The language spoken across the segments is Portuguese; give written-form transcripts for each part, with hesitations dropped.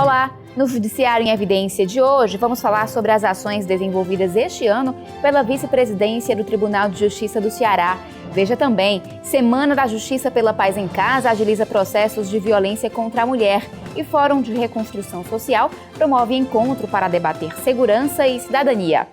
Olá! No Judiciário em Evidência de hoje, vamos falar sobre as ações desenvolvidas este ano pela Vice-Presidência do Tribunal de Justiça do Ceará. Veja também, Semana da Justiça pela Paz em Casa agiliza processos de violência contra a mulher e Fórum de Reconstrução Social promove encontro para debater segurança e cidadania.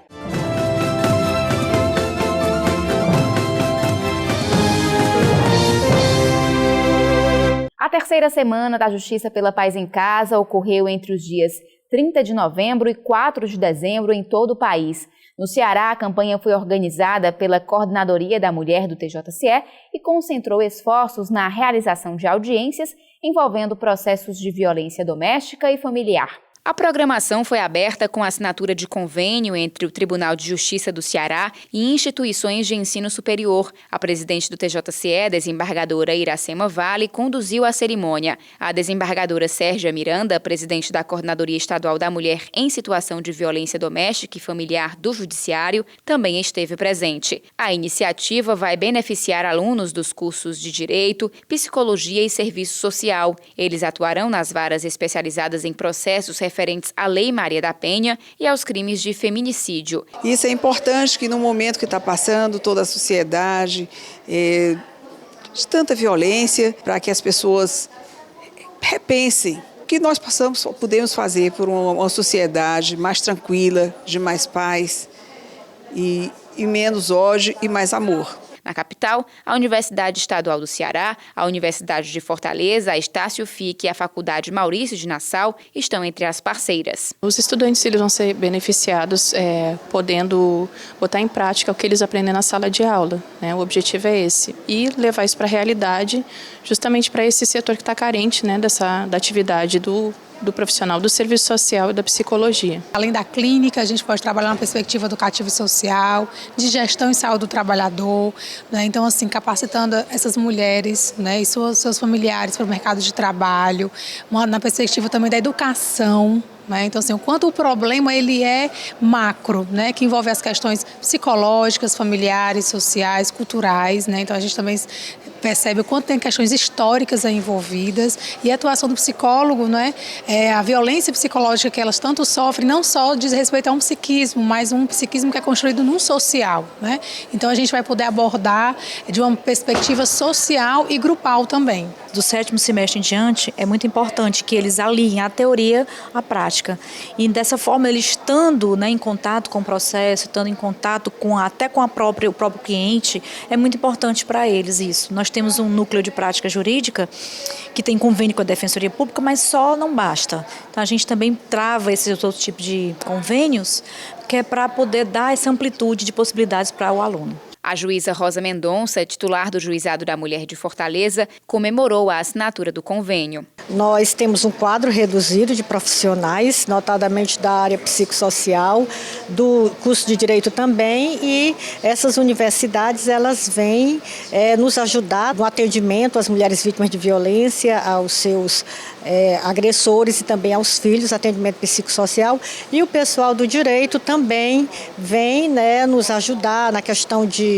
A terceira Semana da Justiça pela Paz em Casa ocorreu entre os dias 30 de novembro e 4 de dezembro em todo o país. No Ceará, a campanha foi organizada pela Coordenadoria da Mulher do TJCE e concentrou esforços na realização de audiências envolvendo processos de violência doméstica e familiar. A programação foi aberta com a assinatura de convênio entre o Tribunal de Justiça do Ceará e instituições de ensino superior. A presidente do TJCE, desembargadora Iracema Vale, conduziu a cerimônia. A desembargadora Sérgia Miranda, presidente da Coordenadoria Estadual da Mulher em Situação de Violência Doméstica e Familiar do Judiciário, também esteve presente. A iniciativa vai beneficiar alunos dos cursos de Direito, Psicologia e Serviço Social. Eles atuarão nas varas especializadas em processos referentes à Lei Maria da Penha e aos crimes de feminicídio. Isso é importante que no momento que está passando toda a sociedade, de tanta violência, para que as pessoas repensem o que nós podemos fazer por uma sociedade mais tranquila, de mais paz e menos ódio e mais amor. Na capital, a Universidade Estadual do Ceará, a Universidade de Fortaleza, a Estácio Fique e a Faculdade Maurício de Nassau estão entre as parceiras. Os estudantes eles vão ser beneficiados podendo botar em prática o que eles aprendem na sala de aula, né? O objetivo é esse. E levar isso para a realidade, justamente para esse setor que está carente, né, da atividade do profissional do serviço social e da psicologia. Além da clínica, a gente pode trabalhar na perspectiva educativa e social, de gestão e saúde do trabalhador, né? Então, assim, capacitando essas mulheres, né, e seus familiares para o mercado de trabalho, na perspectiva também da educação. Então, assim, o quanto o problema ele é macro, né, que envolve as questões psicológicas, familiares, sociais, culturais, né? Então a gente também percebe o quanto tem questões históricas envolvidas e a atuação do psicólogo, né, a violência psicológica que elas tanto sofrem, não só diz respeito a um psiquismo, mas um psiquismo que é construído num social, né? Então a gente vai poder abordar de uma perspectiva social e grupal também. Do sétimo semestre em diante, é muito importante que eles aliem a teoria à prática. E dessa forma, eles estando, né, em contato com o processo, estando em contato até com o próprio cliente, é muito importante para eles isso. Nós temos um núcleo de prática jurídica que tem convênio com a Defensoria Pública, mas só não basta. Então, a gente também trava esses outros tipos de convênios, que é para poder dar essa amplitude de possibilidades para o aluno. A juíza Rosa Mendonça, titular do Juizado da Mulher de Fortaleza, comemorou a assinatura do convênio. Nós temos um quadro reduzido de profissionais, notadamente da área psicossocial, do curso de Direito também, e essas universidades elas vêm nos ajudar no atendimento às mulheres vítimas de violência, aos seus agressores e também aos filhos, atendimento psicossocial, e o pessoal do Direito também vem, né, nos ajudar na questão de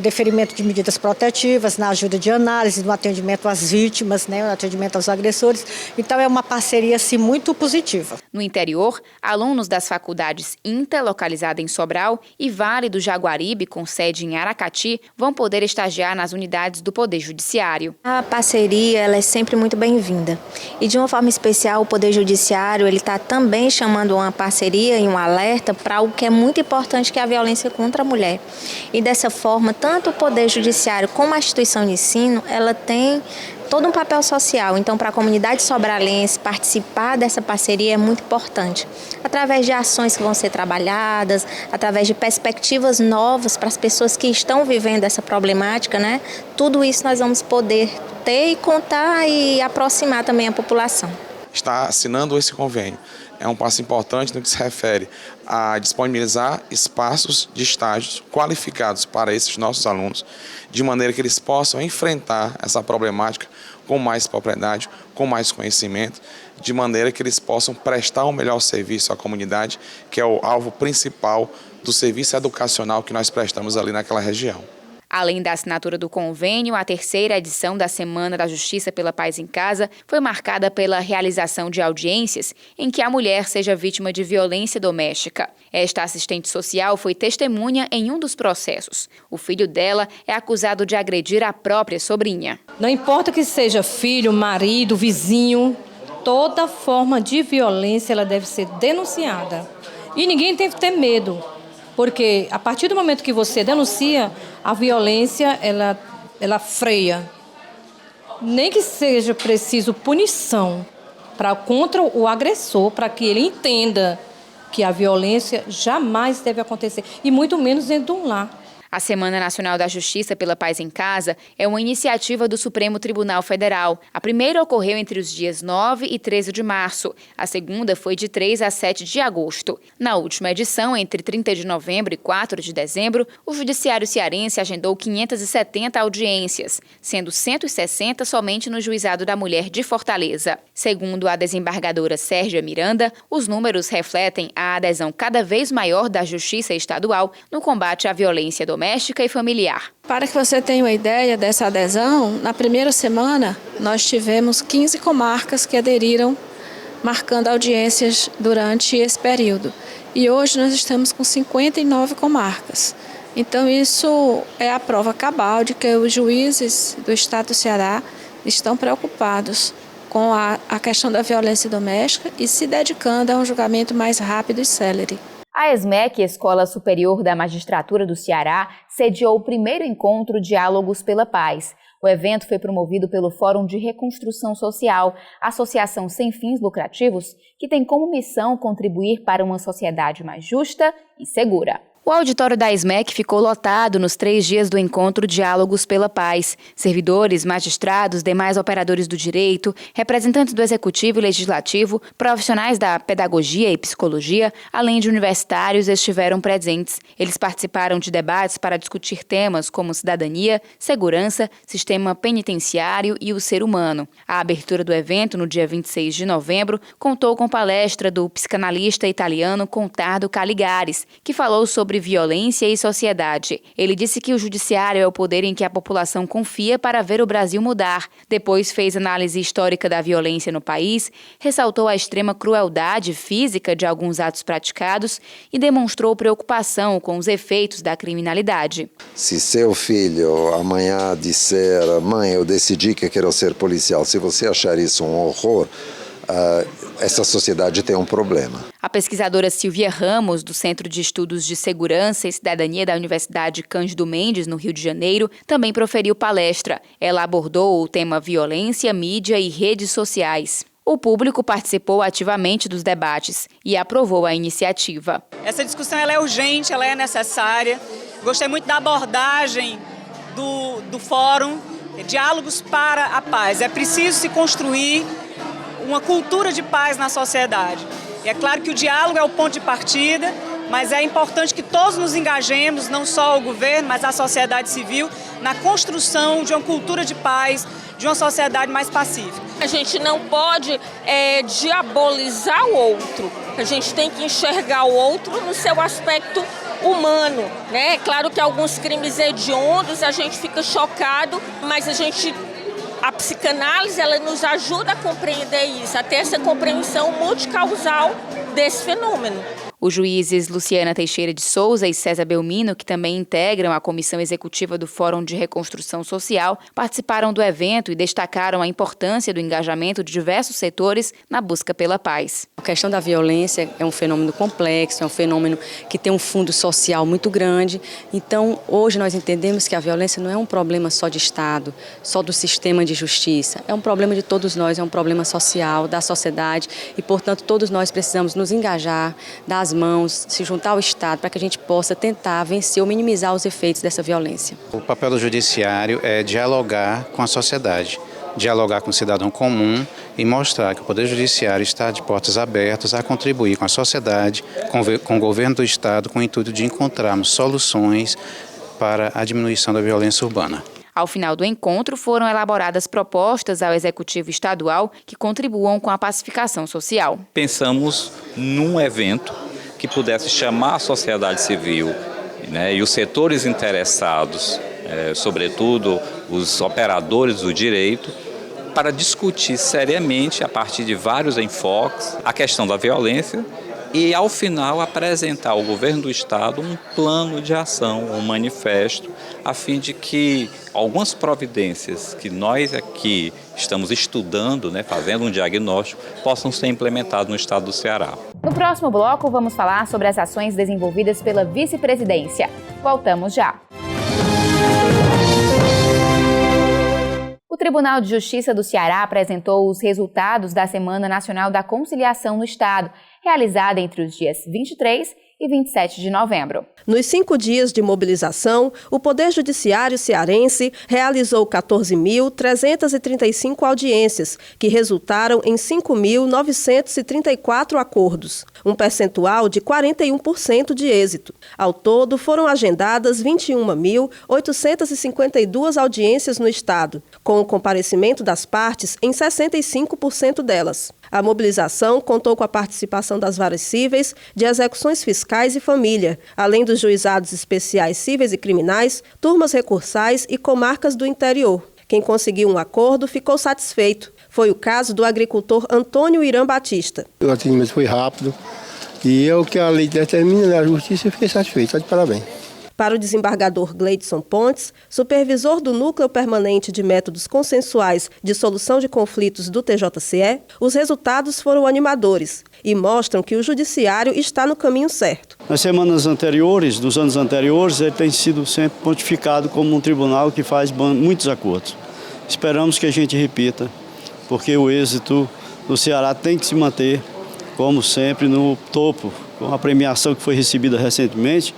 deferimento de medidas protetivas, na ajuda de análise, no atendimento às vítimas, né, no atendimento aos agressores. Então é uma parceria assim, muito positiva. No interior, alunos das faculdades INTA, localizada em Sobral, e Vale do Jaguaribe, com sede em Aracati, vão poder estagiar nas unidades do Poder Judiciário. A parceria ela é sempre muito bem-vinda. E de uma forma especial, o Poder Judiciário está também chamando uma parceria e um alerta para algo que é muito importante, que é a violência contra a mulher. E dessa forma, tanto o Poder Judiciário como a instituição de ensino, ela tem todo um papel social. Então, para a comunidade sobralense participar dessa parceria é muito importante. Através de ações que vão ser trabalhadas, através de perspectivas novas para as pessoas que estão vivendo essa problemática, né? Tudo isso nós vamos poder ter e contar e aproximar também a população. Está assinando esse convênio é um passo importante no que se refere a disponibilizar espaços de estágios qualificados para esses nossos alunos, de maneira que eles possam enfrentar essa problemática com mais propriedade, com mais conhecimento, de maneira que eles possam prestar um melhor serviço à comunidade, que é o alvo principal do serviço educacional que nós prestamos ali naquela região. Além da assinatura do convênio, a terceira edição da Semana da Justiça pela Paz em Casa foi marcada pela realização de audiências em que a mulher seja vítima de violência doméstica. Esta assistente social foi testemunha em um dos processos. O filho dela é acusado de agredir a própria sobrinha. Não importa que seja filho, marido, vizinho, toda forma de violência ela deve ser denunciada. E ninguém tem que ter medo, porque a partir do momento que você denuncia, a violência ela freia. Nem que seja preciso punição contra o agressor, para que ele entenda que a violência jamais deve acontecer, e muito menos dentro de um lar. A Semana Nacional da Justiça pela Paz em Casa é uma iniciativa do Supremo Tribunal Federal. A primeira ocorreu entre os dias 9 e 13 de março. A segunda foi de 3 a 7 de agosto. Na última edição, entre 30 de novembro e 4 de dezembro, o Judiciário Cearense agendou 570 audiências, sendo 160 somente no Juizado da Mulher de Fortaleza. Segundo a desembargadora Sérgia Miranda, os números refletem a adesão cada vez maior da Justiça Estadual no combate à violência doméstica e familiar. Para que você tenha uma ideia dessa adesão, na primeira semana nós tivemos 15 comarcas que aderiram, marcando audiências durante esse período. E hoje nós estamos com 59 comarcas. Então isso é a prova cabal de que os juízes do Estado do Ceará estão preocupados com a questão da violência doméstica e se dedicando a um julgamento mais rápido e célere. A ESMEC, Escola Superior da Magistratura do Ceará, sediou o primeiro encontro Diálogos pela Paz. O evento foi promovido pelo Fórum de Reconstrução Social, associação sem fins lucrativos, que tem como missão contribuir para uma sociedade mais justa e segura. O auditório da ESMEC ficou lotado nos 3 dias do encontro Diálogos pela Paz. Servidores, magistrados, demais operadores do direito, representantes do Executivo e Legislativo, profissionais da pedagogia e psicologia, além de universitários, estiveram presentes. Eles participaram de debates para discutir temas como cidadania, segurança, sistema penitenciário e o ser humano. A abertura do evento, no dia 26 de novembro, contou com palestra do psicanalista italiano Contardo Caligares, que falou sobre violência e sociedade. Ele disse que o judiciário é o poder em que a população confia para ver o Brasil mudar. Depois fez análise histórica da violência no país, ressaltou a extrema crueldade física de alguns atos praticados e demonstrou preocupação com os efeitos da criminalidade. Se seu filho amanhã disser, mãe, eu decidi que quero ser policial, se você achar isso um horror, essa sociedade tem um problema. A pesquisadora Silvia Ramos, do Centro de Estudos de Segurança e Cidadania da Universidade Cândido Mendes, no Rio de Janeiro, também proferiu palestra. Ela abordou o tema violência, mídia e redes sociais. O público participou ativamente dos debates e aprovou a iniciativa. Essa discussão ela é urgente, ela é necessária. Gostei muito da abordagem do fórum, Diálogos para a Paz. É preciso se construir uma cultura de paz na sociedade. E é claro que o diálogo é o ponto de partida, mas é importante que todos nos engajemos, não só o governo, mas a sociedade civil, na construção de uma cultura de paz, de uma sociedade mais pacífica. A gente não pode diabolizar o outro, a gente tem que enxergar o outro no seu aspecto humano, né? É claro que alguns crimes hediondos a gente fica chocado, mas a psicanálise ela nos ajuda a compreender isso, a ter essa compreensão multicausal desse fenômeno. Os juízes Luciana Teixeira de Souza e César Belmino, que também integram a comissão executiva do Fórum de Reconstrução Social, participaram do evento e destacaram a importância do engajamento de diversos setores na busca pela paz. A questão da violência é um fenômeno complexo, é um fenômeno que tem um fundo social muito grande. Então, hoje nós entendemos que a violência não é um problema só de Estado, só do sistema de justiça. É um problema de todos nós, é um problema social, da sociedade e, portanto, todos nós precisamos nos engajar, dar as mãos, se juntar ao Estado para que a gente possa tentar vencer ou minimizar os efeitos dessa violência. O papel do judiciário é dialogar com a sociedade, dialogar com o cidadão comum e mostrar que o Poder Judiciário está de portas abertas a contribuir com a sociedade, com o governo do Estado, com o intuito de encontrarmos soluções para a diminuição da violência urbana. Ao final do encontro, foram elaboradas propostas ao Executivo Estadual que contribuam com a pacificação social. Pensamos num evento que pudesse chamar a sociedade civil, né, e os setores interessados sobretudo os operadores do direito, para discutir seriamente, a partir de vários enfoques, a questão da violência e, ao final, apresentar ao governo do Estado um plano de ação, um manifesto, a fim de que algumas providências que nós aqui estamos estudando, fazendo um diagnóstico, possam ser implementadas no Estado do Ceará. No próximo bloco, vamos falar sobre as ações desenvolvidas pela vice-presidência. Voltamos já. O Tribunal de Justiça do Ceará apresentou os resultados da Semana Nacional da Conciliação no Estado, realizada entre os dias 23 e 27 de novembro. Nos 5 dias de mobilização, o Poder Judiciário cearense realizou 14.335 audiências, que resultaram em 5.934 acordos, um percentual de 41% de êxito. Ao todo, foram agendadas 21.852 audiências no Estado, com o comparecimento das partes em 65% delas. A mobilização contou com a participação das varas cíveis, de execuções fiscais e família, além dos juizados especiais cíveis e criminais, turmas recursais e comarcas do interior. Quem conseguiu um acordo ficou satisfeito. Foi o caso do agricultor Antônio Irã Batista. O atendimento foi rápido e é o que a lei determina, a justiça, eu fiquei satisfeito. Está de parabéns. Para o desembargador Gleidson Pontes, supervisor do Núcleo Permanente de Métodos Consensuais de Solução de Conflitos do TJCE, os resultados foram animadores e mostram que o Judiciário está no caminho certo. Nas semanas anteriores, dos anos anteriores, ele tem sido sempre pontificado como um tribunal que faz muitos acordos. Esperamos que a gente repita, porque o êxito do Ceará tem que se manter, como sempre, no topo, com a premiação que foi recebida recentemente,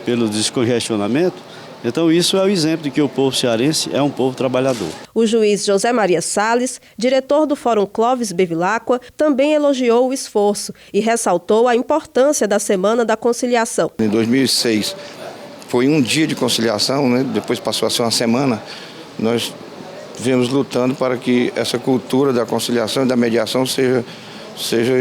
pelo descongestionamento. Então isso é o exemplo de que o povo cearense é um povo trabalhador. O juiz José Maria Salles, diretor do Fórum Clóvis Bevilacqua, também elogiou o esforço e ressaltou a importância da Semana da Conciliação. Em 2006 foi um dia de conciliação, depois passou a ser uma semana. Nós viemos lutando para que essa cultura da conciliação e da mediação seja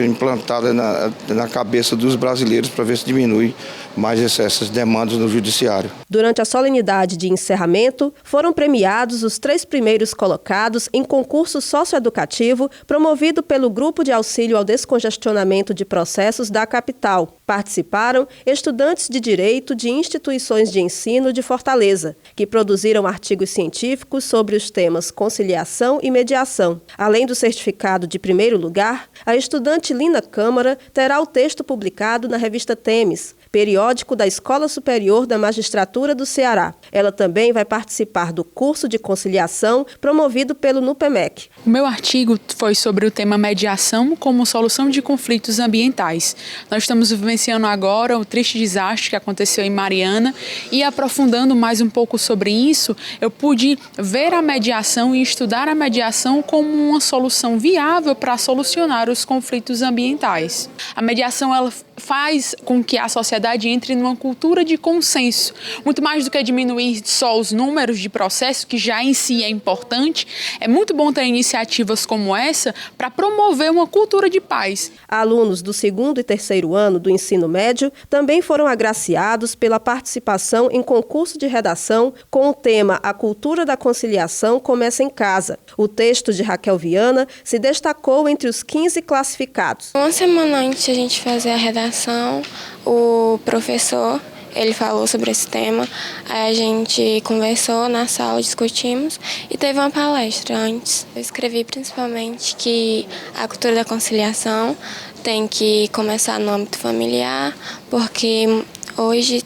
implantada na cabeça dos brasileiros para ver se diminui mais essas demandas no judiciário. Durante a solenidade de encerramento, foram premiados os 3 primeiros colocados em concurso socioeducativo promovido pelo Grupo de Auxílio ao Descongestionamento de Processos da capital. Participaram estudantes de Direito de instituições de ensino de Fortaleza, que produziram artigos científicos sobre os temas conciliação e mediação. Além do certificado de primeiro lugar, a estudante Lina Câmara terá o texto publicado na revista Temes, periódico da Escola Superior da Magistratura do Ceará. Ela também vai participar do curso de conciliação promovido pelo NUPEMEC. O meu artigo foi sobre o tema mediação como solução de conflitos ambientais. Nós estamos vivenciando agora o triste desastre que aconteceu em Mariana e, aprofundando mais um pouco sobre isso, eu pude ver a mediação e estudar a mediação como uma solução viável para solucionar os conflitos ambientais. A mediação, ela faz com que a sociedade entre numa cultura de consenso. Muito mais do que diminuir só os números de processo, que já em si é importante, é muito bom ter iniciativas como essa para promover uma cultura de paz. Alunos do 2º e 3º ano do ensino médio também foram agraciados pela participação em concurso de redação com o tema A Cultura da Conciliação Começa em Casa. O texto de Raquel Viana se destacou entre os 15 classificados. Uma semana antes de a gente fazer a redação, o professor, ele falou sobre esse tema, aí a gente conversou na sala, discutimos e teve uma palestra antes. Eu escrevi principalmente que a cultura da conciliação tem que começar no âmbito familiar, porque hoje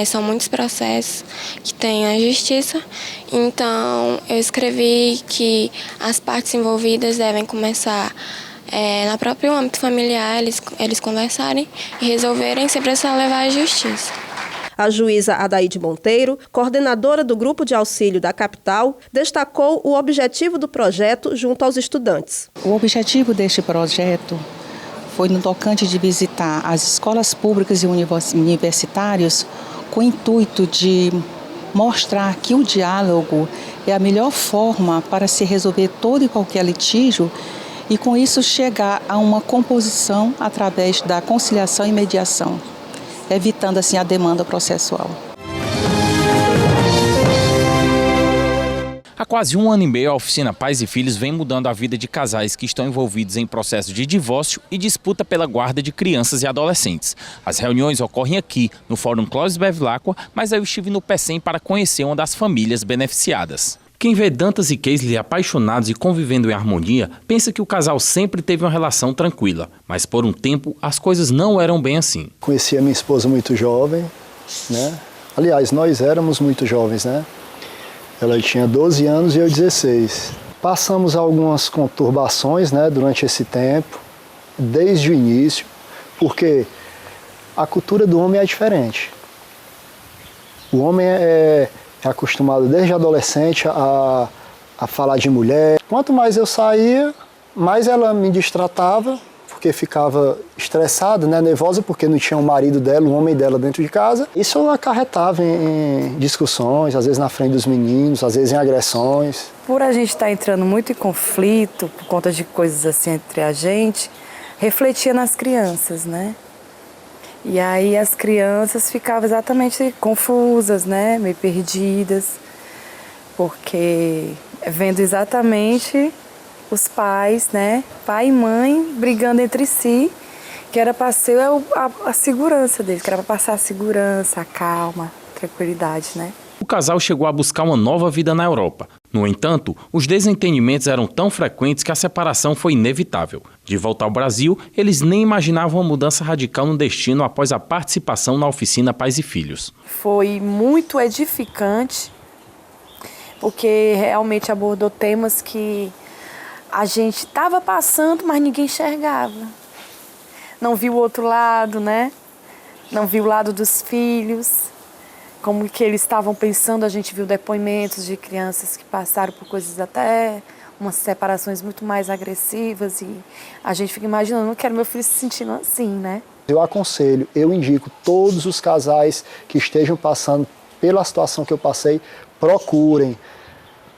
são muitos processos que tem a justiça, então eu escrevi que as partes envolvidas devem começar no próprio âmbito familiar, eles conversarem e resolverem sem precisar levar à justiça. A juíza Adaide Monteiro, coordenadora do Grupo de Auxílio da capital, destacou o objetivo do projeto junto aos estudantes. O objetivo deste projeto foi no tocante de visitar as escolas públicas e universitários com o intuito de mostrar que o diálogo é a melhor forma para se resolver todo e qualquer litígio e, com isso, chegar a uma composição através da conciliação e mediação, evitando assim a demanda processual. Há quase 1 ano e meio, a oficina Pais e Filhos vem mudando a vida de casais que estão envolvidos em processo de divórcio e disputa pela guarda de crianças e adolescentes. As reuniões ocorrem aqui, no Fórum Clóvis Bevilacqua, mas eu estive no PECEM para conhecer uma das famílias beneficiadas. Quem vê Dantas e Keisley apaixonados e convivendo em harmonia, pensa que o casal sempre teve uma relação tranquila. Mas por um tempo, as coisas não eram bem assim. Conheci a minha esposa muito jovem, né? Aliás, nós éramos muito jovens, né? Ela tinha 12 anos e eu 16. Passamos algumas conturbações, né, durante esse tempo, desde o início, porque a cultura do homem é diferente. O homem é acostumado desde adolescente a falar de mulher. Quanto mais eu saía, mais ela me destratava, porque ficava estressada, né, nervosa, porque não tinha o marido dela, o homem dela dentro de casa. Isso acarretava em discussões, às vezes na frente dos meninos, às vezes em agressões. Por a gente estar entrando muito em conflito, por conta de coisas assim entre a gente, refletia nas crianças, né? E aí as crianças ficavam exatamente confusas, né, meio perdidas, porque vendo exatamente os pais, né, pai e mãe brigando entre si, que era para ser a segurança deles, que era para passar a segurança, a calma, a tranquilidade, né. O casal chegou a buscar uma nova vida na Europa. No entanto, os desentendimentos eram tão frequentes que a separação foi inevitável. De volta ao Brasil, eles nem imaginavam uma mudança radical no destino após a participação na oficina Pais e Filhos. Foi muito edificante, porque realmente abordou temas que a gente estava passando, mas ninguém enxergava. Não viu o outro lado, né? Não viu o lado dos filhos. Como que eles estavam pensando, a gente viu depoimentos de crianças que passaram por coisas até umas separações muito mais agressivas e a gente fica imaginando, não quero meu filho se sentindo assim, né? Eu aconselho, eu indico todos os casais que estejam passando pela situação que eu passei, procurem.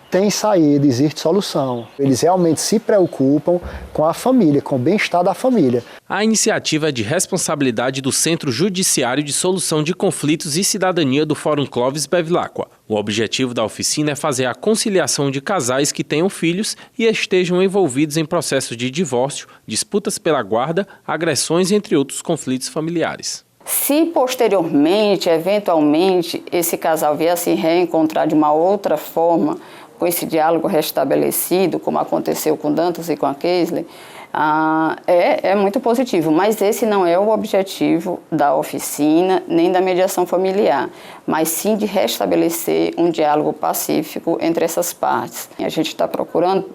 Tem saída, existe solução. Eles realmente se preocupam com a família, com o bem-estar da família. A iniciativa é de responsabilidade do Centro Judiciário de Solução de Conflitos e Cidadania do Fórum Clóvis Bevilacqua. O objetivo da oficina é fazer a conciliação de casais que tenham filhos e estejam envolvidos em processos de divórcio, disputas pela guarda, agressões, entre outros conflitos familiares. Se posteriormente, eventualmente, esse casal vier a se reencontrar de uma outra forma, com esse diálogo restabelecido, como aconteceu com Dantas e com a Keisley, é muito positivo, mas esse não é o objetivo da oficina, nem da mediação familiar, mas sim de restabelecer um diálogo pacífico entre essas partes. A gente está procurando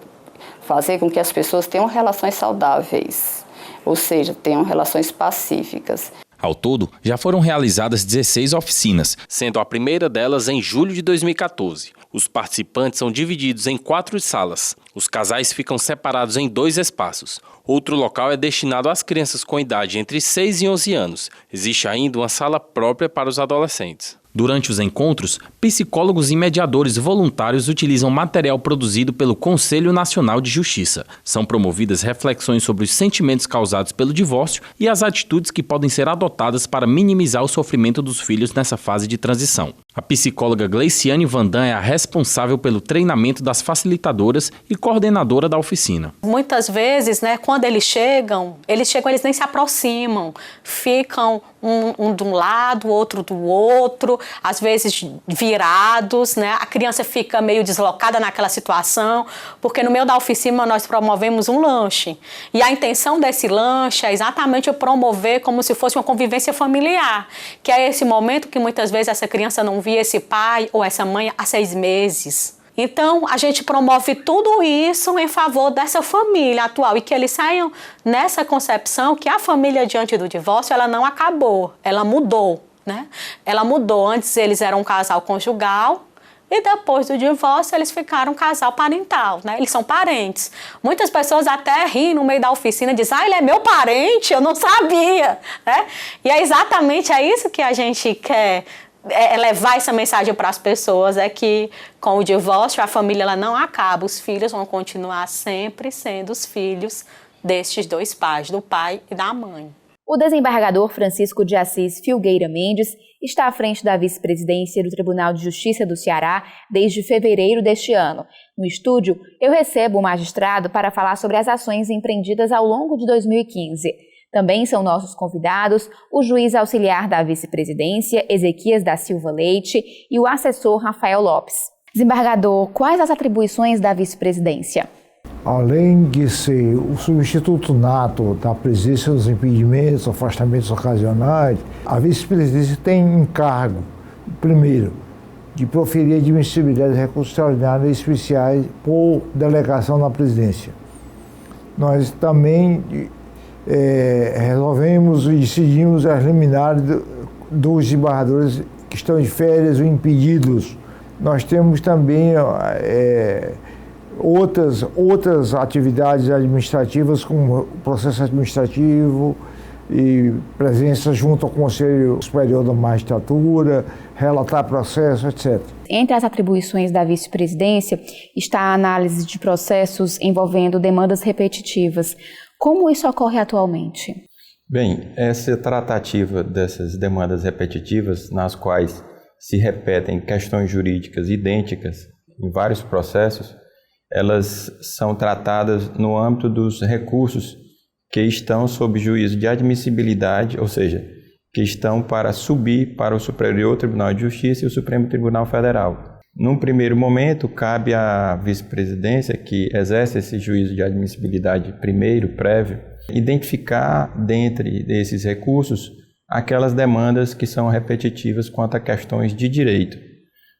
fazer com que as pessoas tenham relações saudáveis, ou seja, tenham relações pacíficas. Ao todo, já foram realizadas 16 oficinas, sendo a primeira delas em julho de 2014. Os participantes são divididos em 4 salas. Os casais ficam separados em 2 espaços. Outro local é destinado às crianças com idade entre 6 e 11 anos. Existe ainda uma sala própria para os adolescentes. Durante os encontros, psicólogos e mediadores voluntários utilizam material produzido pelo Conselho Nacional de Justiça. São promovidas reflexões sobre os sentimentos causados pelo divórcio e as atitudes que podem ser adotadas para minimizar o sofrimento dos filhos nessa fase de transição. A psicóloga Gleiciane Vandan é a responsável pelo treinamento das facilitadoras e coordenadora da oficina. Muitas vezes, né, quando eles chegam, eles nem se aproximam, ficam um de um lado, outro do outro, às vezes virados, né? A criança fica meio deslocada naquela situação, porque no meio da oficina nós promovemos um lanche. E a intenção desse lanche é exatamente promover como se fosse uma convivência familiar, que é esse momento que muitas vezes essa criança não via esse pai ou essa mãe há 6 meses. Então, a gente promove tudo isso em favor dessa família atual e que eles saiam nessa concepção que a família diante do divórcio, ela não acabou, ela mudou, né? Ela mudou. Antes eles eram um casal conjugal e depois do divórcio eles ficaram um casal parental, né? Eles são parentes. Muitas pessoas até riem no meio da oficina e dizem, ele é meu parente, eu não sabia, né? E é exatamente isso que a gente quer levar essa mensagem para as pessoas, é que com o divórcio a família ela não acaba, os filhos vão continuar sempre sendo os filhos destes 2 pais, do pai e da mãe. O desembargador Francisco de Assis Filgueira Mendes está à frente da vice-presidência do Tribunal de Justiça do Ceará desde fevereiro deste ano. No estúdio, eu recebo o magistrado para falar sobre as ações empreendidas ao longo de 2015. Também são nossos convidados o juiz auxiliar da vice-presidência, Ezequias da Silva Leite, e o assessor Rafael Lopes. Desembargador, quais as atribuições da vice-presidência? Além de ser o substituto nato da presidência dos impedimentos, afastamentos ocasionais, a vice-presidência tem encargo, primeiro, de proferir admissibilidade de recursos extraordinários e especiais por delegação na presidência. Nós também resolvemos e decidimos as liminares dos desembargadores que estão de férias ou impedidos. Nós temos também outras atividades administrativas, como processo administrativo e presença junto ao Conselho Superior da Magistratura, relatar processo, etc. Entre as atribuições da vice-presidência está a análise de processos envolvendo demandas repetitivas. Como isso ocorre atualmente? Bem, essa tratativa dessas demandas repetitivas, nas quais se repetem questões jurídicas idênticas em vários processos, elas são tratadas no âmbito dos recursos que estão sob juízo de admissibilidade, ou seja, que estão para subir para o Superior Tribunal de Justiça e o Supremo Tribunal Federal. Num primeiro momento, cabe à vice-presidência, que exerce esse juízo de admissibilidade primeiro, prévio, identificar dentre esses recursos aquelas demandas que são repetitivas quanto a questões de direito.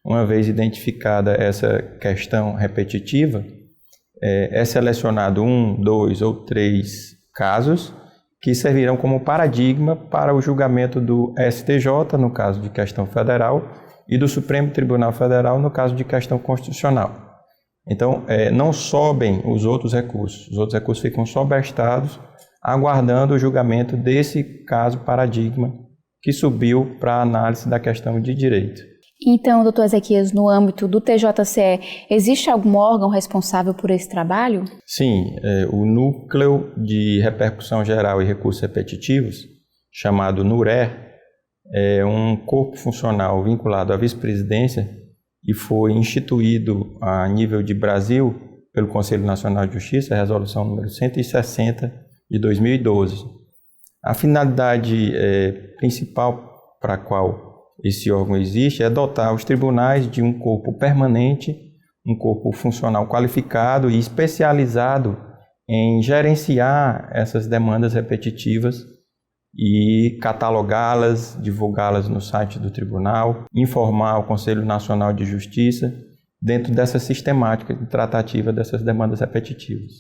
Uma vez identificada essa questão repetitiva, é selecionado 1, 2 ou 3 casos que servirão como paradigma para o julgamento do STJ, no caso de questão federal, e do Supremo Tribunal Federal, no caso de questão constitucional. Então, não sobem os outros recursos ficam sobrestados, aguardando o julgamento desse caso paradigma que subiu para a análise da questão de direito. Então, doutor Ezequias, no âmbito do TJCE, existe algum órgão responsável por esse trabalho? Sim, o Núcleo de Repercussão Geral e Recursos Repetitivos, chamado NURE, é um corpo funcional vinculado à vice-presidência e foi instituído a nível de Brasil pelo Conselho Nacional de Justiça, a resolução número 160 de 2012. A finalidade principal para a qual esse órgão existe é dotar os tribunais de um corpo permanente, um corpo funcional qualificado e especializado em gerenciar essas demandas repetitivas e catalogá-las, divulgá-las no site do tribunal, informar o Conselho Nacional de Justiça dentro dessa sistemática de tratativa dessas demandas repetitivas.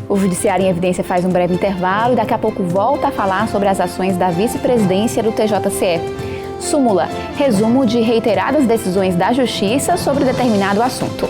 O Judiciário em Evidência faz um breve intervalo e daqui a pouco volta a falar sobre as ações da vice-presidência do TJCE. Súmula, resumo de reiteradas decisões da Justiça sobre determinado assunto.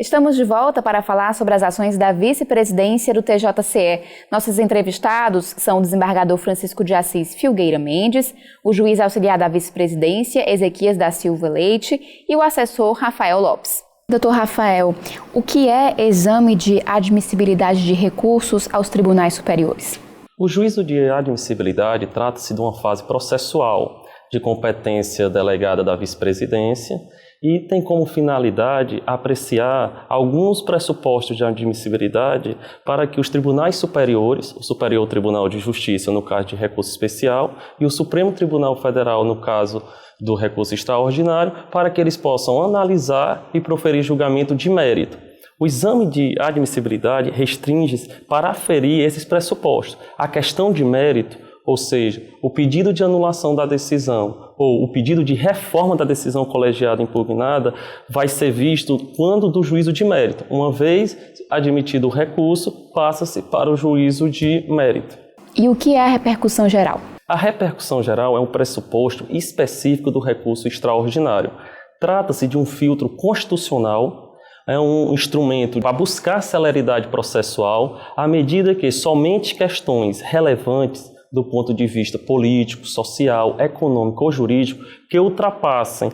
Estamos de volta para falar sobre as ações da vice-presidência do TJCE. Nossos entrevistados são o desembargador Francisco de Assis Filgueira Mendes, o juiz auxiliar da vice-presidência, Ezequias da Silva Leite, e o assessor Rafael Lopes. Doutor Rafael, o que é exame de admissibilidade de recursos aos tribunais superiores? O juízo de admissibilidade trata-se de uma fase processual de competência delegada da vice-presidência e tem como finalidade apreciar alguns pressupostos de admissibilidade para que os tribunais superiores, o Superior Tribunal de Justiça, no caso de recurso especial, e o Supremo Tribunal Federal, no caso do recurso extraordinário, para que eles possam analisar e proferir julgamento de mérito. O exame de admissibilidade restringe-se para aferir esses pressupostos. A questão de mérito, ou seja, o pedido de anulação da decisão ou o pedido de reforma da decisão colegiada impugnada, vai ser visto quando do juízo de mérito. Uma vez admitido o recurso, passa-se para o juízo de mérito. E o que é a repercussão geral? A repercussão geral é um pressuposto específico do recurso extraordinário. Trata-se de um filtro constitucional, é um instrumento para buscar celeridade processual, à medida que somente questões relevantes do ponto de vista político, social, econômico ou jurídico, que ultrapassem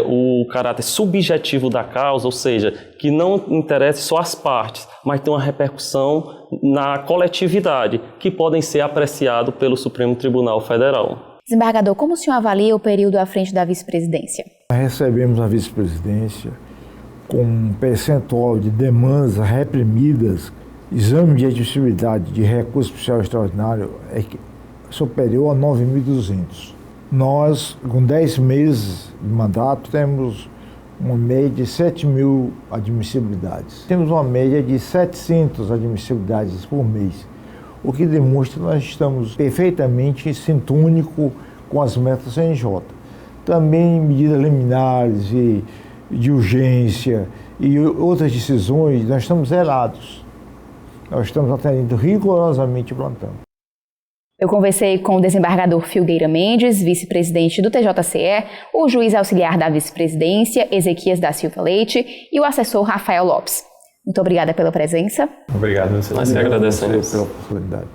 o caráter subjetivo da causa, ou seja, que não interesse só as partes, mas tem uma repercussão na coletividade, que podem ser apreciados pelo Supremo Tribunal Federal. Desembargador, como o senhor avalia o período à frente da vice-presidência? Recebemos a vice-presidência com um percentual de demandas reprimidas, exame de admissibilidade de recurso especial extraordinário superior a 9.200. Nós, com 10 meses de mandato, temos uma média de 7.000 admissibilidades. Temos uma média de 700 admissibilidades por mês, o que demonstra que nós estamos perfeitamente sintônicos com as metas CNJ. Também medidas liminares e de urgência e outras decisões, nós estamos zerados. Nós estamos atendendo rigorosamente o plantão. Eu conversei com o desembargador Filgueira Mendes, vice-presidente do TJCE, o juiz auxiliar da vice-presidência, Ezequias da Silva Leite, e o assessor Rafael Lopes. Muito obrigada pela presença. Obrigado, nós que agradecemos pela oportunidade.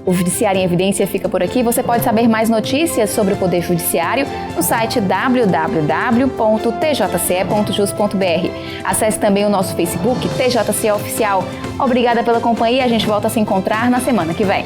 O Judiciário em Evidência fica por aqui. Você pode saber mais notícias sobre o Poder Judiciário no site www.tjce.jus.br. Acesse também o nosso Facebook, TJCE Oficial. Obrigada pela companhia. A gente volta a se encontrar na semana que vem.